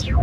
Hey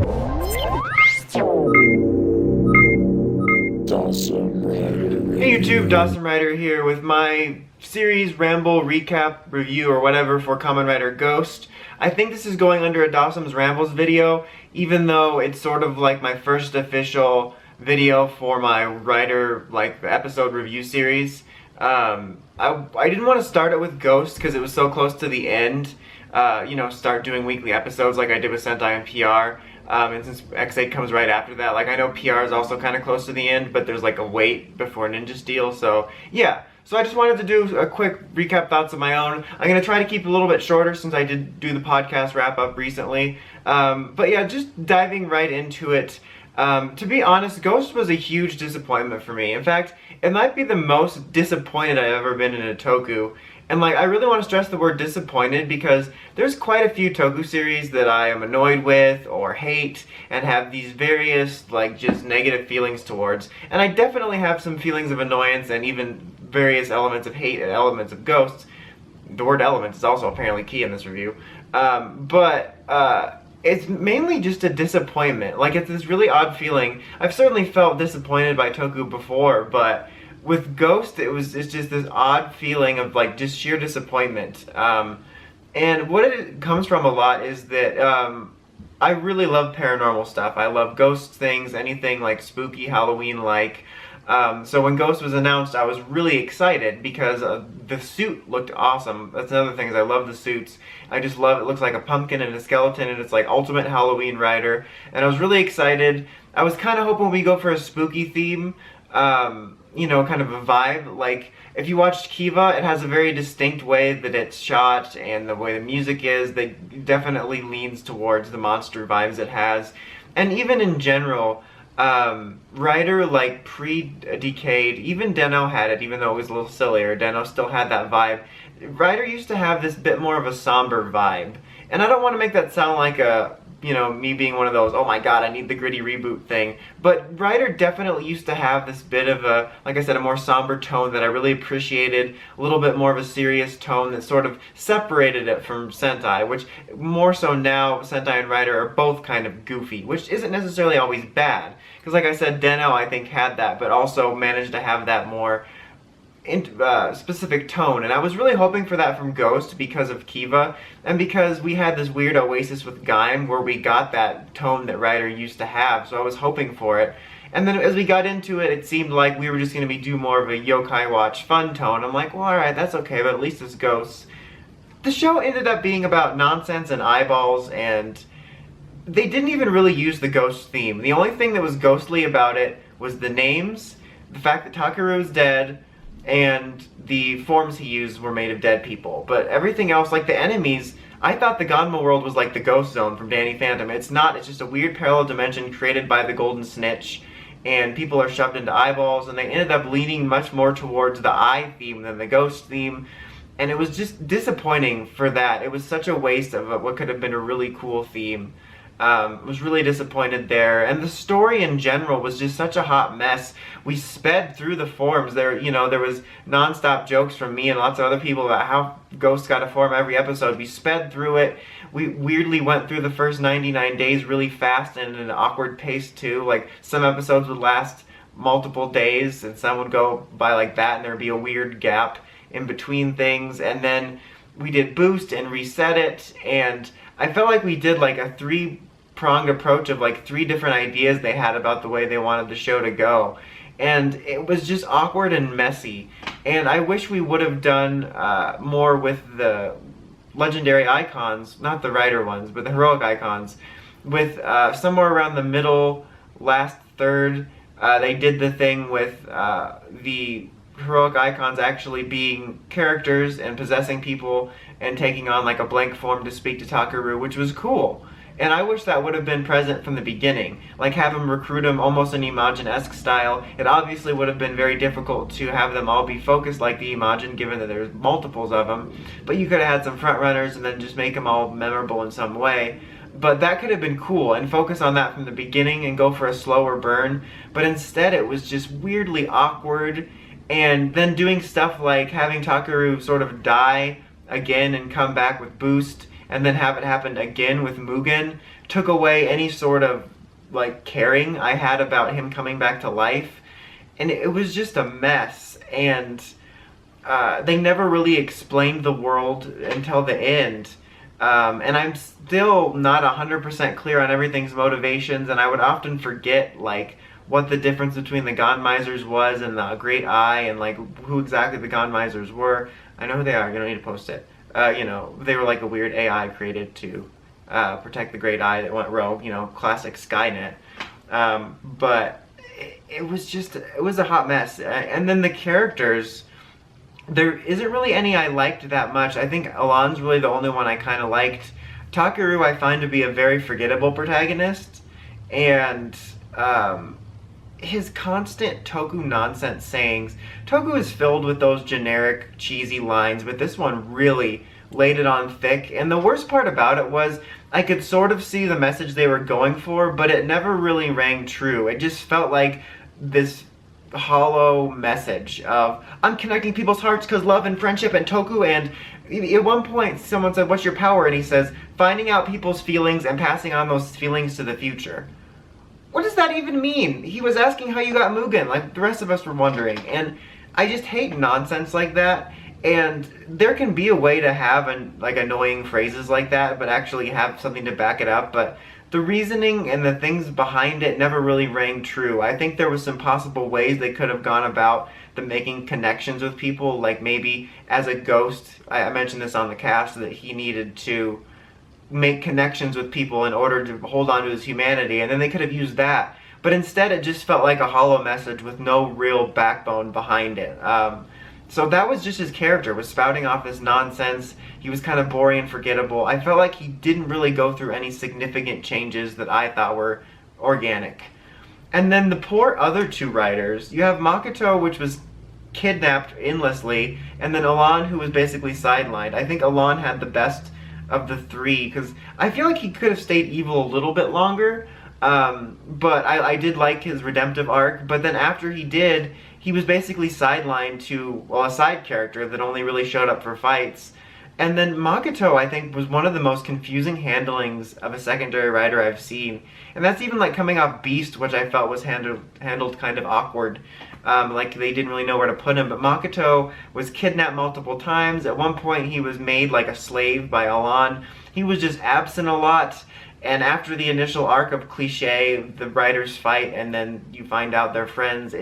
YouTube, Dosm Rider here with my series ramble, recap, review, or whatever for Kamen Rider Ghost. I think this is going under a Dosm's Rambles video, even though it's sort of like my first official video for my Rider episode review series. I didn't want to start it with Ghost because it was so close to the end. Start doing weekly episodes like I did with Sentai and PR. And since X8 comes right after that, I know PR is also kind of close to the end, but there's a wait before Ninja Steel, so yeah. So I just wanted to do a quick recap thoughts of my own. I'm going to try to keep it a little bit shorter since I did do the podcast wrap-up recently. But yeah, just diving right into it. To be honest, Ghost was a huge disappointment for me. In fact, it might be the most disappointed I've ever been in a toku. And I really want to stress the word disappointed because there's quite a few toku series that I am annoyed with or hate and have these various just negative feelings towards. And I definitely have some feelings of annoyance and even various elements of hate and elements of Ghosts. The word elements is also apparently key in this review. It's mainly just a disappointment. It's this really odd feeling. I've certainly felt disappointed by toku before, but with Ghost, it's just this odd feeling of just sheer disappointment. And what it comes from a lot is that I really love paranormal stuff. I love ghost things, anything spooky, Halloween-like. So when Ghost was announced, I was really excited because the suit looked awesome. That's another thing, is I love the suits. I just love it. Looks like a pumpkin and a skeleton, and it's ultimate Halloween Rider. And I was really excited. I was kind of hoping we go for a spooky theme. Kind of a vibe. If you watched Kiva, it has a very distinct way that it's shot and the way the music is that definitely leans towards the monster vibes it has. And even in general, Rider, pre-Decade, even Den-O had it, even though it was a little sillier. Den-O still had that vibe. Rider used to have this bit more of a somber vibe. And I don't want to make that sound like me being one of those, oh my god, I need the gritty reboot thing. But Rider definitely used to have this bit of a, like I said, a more somber tone that I really appreciated, a little bit more of a serious tone that sort of separated it from Sentai, which more so now, Sentai and Rider are both kind of goofy, which isn't necessarily always bad. Because like I said, Den-O I think had that, but also managed to have that more specific tone, and I was really hoping for that from Ghost because of Kiva, and because we had this weird oasis with Gaim where we got that tone that Rider used to have, so I was hoping for it. And then as we got into it, it seemed like we were just going to do more of a Yokai Watch fun tone. I'm like, well, alright, that's okay, but at least it's Ghosts. The show ended up being about nonsense and eyeballs, and they didn't even really use the Ghost theme. The only thing that was ghostly about it was the names, the fact that Takaru is dead, and the forms he used were made of dead people. But everything else, the enemies, I thought the Ganma world was like the Ghost Zone from Danny Phantom. It's not, it's just a weird parallel dimension created by the Golden Snitch, and people are shoved into eyeballs, and they ended up leaning much more towards the eye theme than the Ghost theme, and it was just disappointing for that. It was such a waste of what could have been a really cool theme. Was really disappointed there, and the story in general was just such a hot mess. We sped through the forms. There was non-stop jokes from me and lots of other people about how Ghost got a form every episode. We sped through it. We weirdly went through the first 99 days really fast and at an awkward pace too. Some episodes would last multiple days, and some would go by like that, and there'd be a weird gap in between things. And then we did Boost and Reset It, and I felt like we did a three-pronged approach of 3 different ideas they had about the way they wanted the show to go. And it was just awkward and messy. And I wish we would have done more with the legendary icons, not the Rider ones, but the heroic icons. With somewhere around the middle, last third, they did the thing with the heroic icons actually being characters and possessing people and taking on a blank form to speak to Takaru, which was cool. And I wish that would have been present from the beginning. Have him recruit him almost in Imagine-esque style. It obviously would have been very difficult to have them all be focused like the Imagine, given that there's multiples of them. But you could have had some front runners and then just make them all memorable in some way. But that could have been cool, and focus on that from the beginning and go for a slower burn. But instead it was just weirdly awkward, and then doing stuff like having Takaru sort of die again and come back with Boost, and then have it happen again with Mugen took away any sort of like caring I had about him coming back to life, and it was just a mess. And they never really explained the world until the end. And I'm still not 100% clear on everything's motivations, and I would often forget like what the difference between the God Misers was and the Great Eye, and like who exactly the God Misers were. I know who they are. You don't need to post it. You know, they were like a weird AI created to protect the Great Eye that went rogue. You know, classic Skynet. But it was a hot mess. And then the characters, there isn't really any I liked that much. I think Alon's really the only one I kind of liked. Takeru I find to be a very forgettable protagonist, and his constant Toku nonsense sayings. Toku is filled with those generic cheesy lines, but this one really laid it on thick. And the worst part about it was I could sort of see the message they were going for, but it never really rang true. It just felt like this hollow message of, I'm connecting people's hearts because love and friendship and Toku. And at one point someone said, what's your power? And he says, finding out people's feelings and passing on those feelings to the future. What does that even mean? He was asking how you got Mugen, like the rest of us were wondering. And I just hate nonsense like that. And there can be a way to have like annoying phrases like that, but actually have something to back it up. But the reasoning and the things behind it never really rang true. I think there was some possible ways they could have gone about the making connections with people, like maybe as a ghost, I mentioned this on the cast, that he needed to make connections with people in order to hold on to his humanity, and then they could have used that. But instead it just felt like a hollow message with no real backbone behind it. So that was just his character, was spouting off this nonsense. He was kind of boring and forgettable. I felt like he didn't really go through any significant changes that I thought were organic. And then the poor other two writers, you have Makoto, which was kidnapped endlessly, and then Alon, who was basically sidelined. I think Alon had the best of the three, because I feel like he could have stayed evil a little bit longer, but I did like his redemptive arc. But then after he did, he was basically sidelined to, well, a side character that only really showed up for fights. And then Makoto, I think, was one of the most confusing handlings of a secondary writer I've seen. And that's even like coming off Beast, which I felt was handled kind of awkward. Like they didn't really know where to put him. But Makoto was kidnapped multiple times. At one point he was made like a slave by Alon. He was just absent a lot. And after the initial arc of Cliche, the writers fight and then you find out they're friends,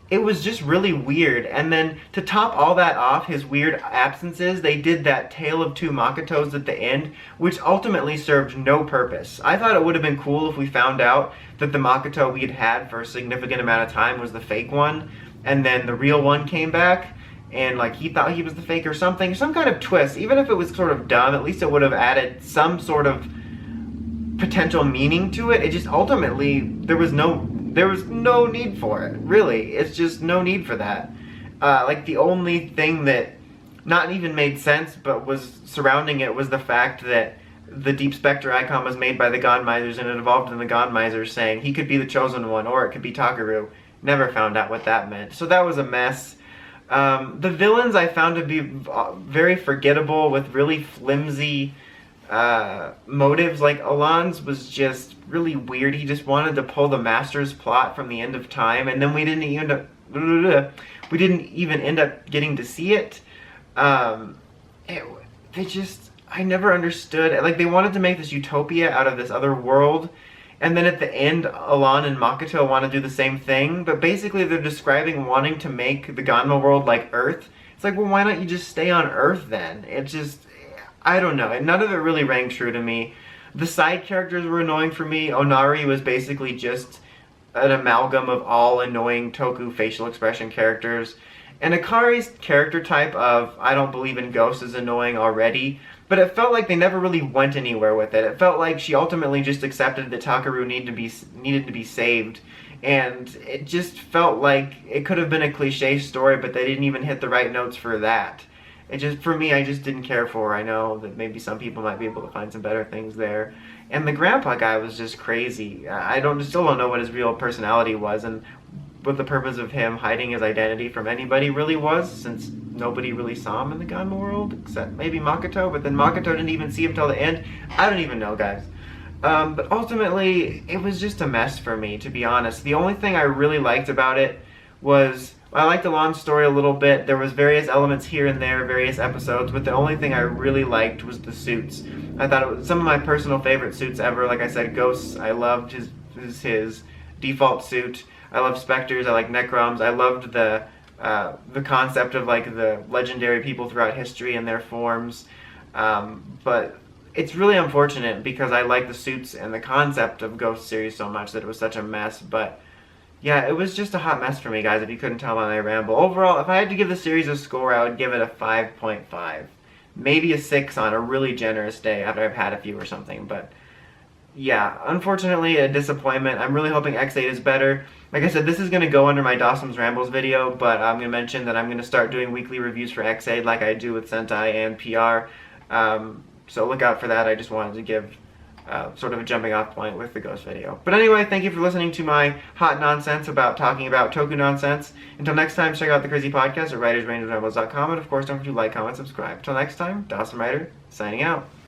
it was just really weird. And then to top all that off, his weird absences, they did that Tale of Two Makotos at the end, which ultimately served no purpose. I thought it would have been cool if we found out that the Makoto we had had for a significant amount of time was the fake one, and then the real one came back, and like he thought he was the fake or something, some kind of twist. Even if it was sort of dumb, at least it would have added some sort of potential meaning to it. It just ultimately, there was no need for it, really. It's just no need for that. Like the only thing that not even made sense but was surrounding it was the fact that the Deep Spectre icon was made by the God Misers and it evolved in the God Misers saying he could be the chosen one or it could be Takeru. Never found out what that meant. So that was a mess. The villains I found to be very forgettable with really flimsy motives. Like Alon's was just really weird. He just wanted to pull the Master's plot from the End of Time, and then we didn't even end up getting to see it. I never understood. Like they wanted to make this utopia out of this other world, and then at the end, Alon and Makoto want to do the same thing. But basically, they're describing wanting to make the Ganma world like Earth. It's like, well, why don't you just stay on Earth then? It just, I don't know. None of it really rang true to me. The side characters were annoying for me. Onari was basically just an amalgam of all annoying Toku facial expression characters. And Akari's character type of, I don't believe in ghosts, is annoying already. But it felt like they never really went anywhere with it. It felt like she ultimately just accepted that Takeru needed to be saved. And it just felt like it could have been a cliche story, but they didn't even hit the right notes for that. It just, for me, I just didn't care for her. I know that maybe some people might be able to find some better things there. And the grandpa guy was just crazy. I still don't know what his real personality was and what the purpose of him hiding his identity from anybody really was, since nobody really saw him in the Ganma world, except maybe Makoto, but then Makoto didn't even see him till the end. I don't even know, guys. But ultimately, it was just a mess for me, to be honest. The only thing I really liked about it was I liked the launch story a little bit. There was various elements here and there, various episodes, but the only thing I really liked was the suits. I thought it was some of my personal favorite suits ever. Like I said, Ghosts, I loved his default suit. I love Spectres, I like Necroms. I loved the concept of like the legendary people throughout history and their forms. But it's really unfortunate because I like the suits and the concept of Ghost series so much that it was such a mess. But yeah, it was just a hot mess for me, guys, if you couldn't tell by my ramble. Overall, if I had to give the series a score, I would give it a 5.5. Maybe a 6 on a really generous day after I've had a few or something. But yeah, unfortunately, a disappointment. I'm really hoping X8 is better. Like I said, this is going to go under my Dosm's Rambles video, but I'm going to mention that I'm going to start doing weekly reviews for X8 like I do with Sentai and PR. So look out for that. I just wanted to give sort of a jumping off point with the Ghost video. But anyway, thank you for listening to my hot nonsense about talking about Toku nonsense. Until next time, check out the Crazy Podcast at writersrangerambles.com, and of course, don't forget to like, comment, subscribe. Until next time, Dosm Rider, signing out.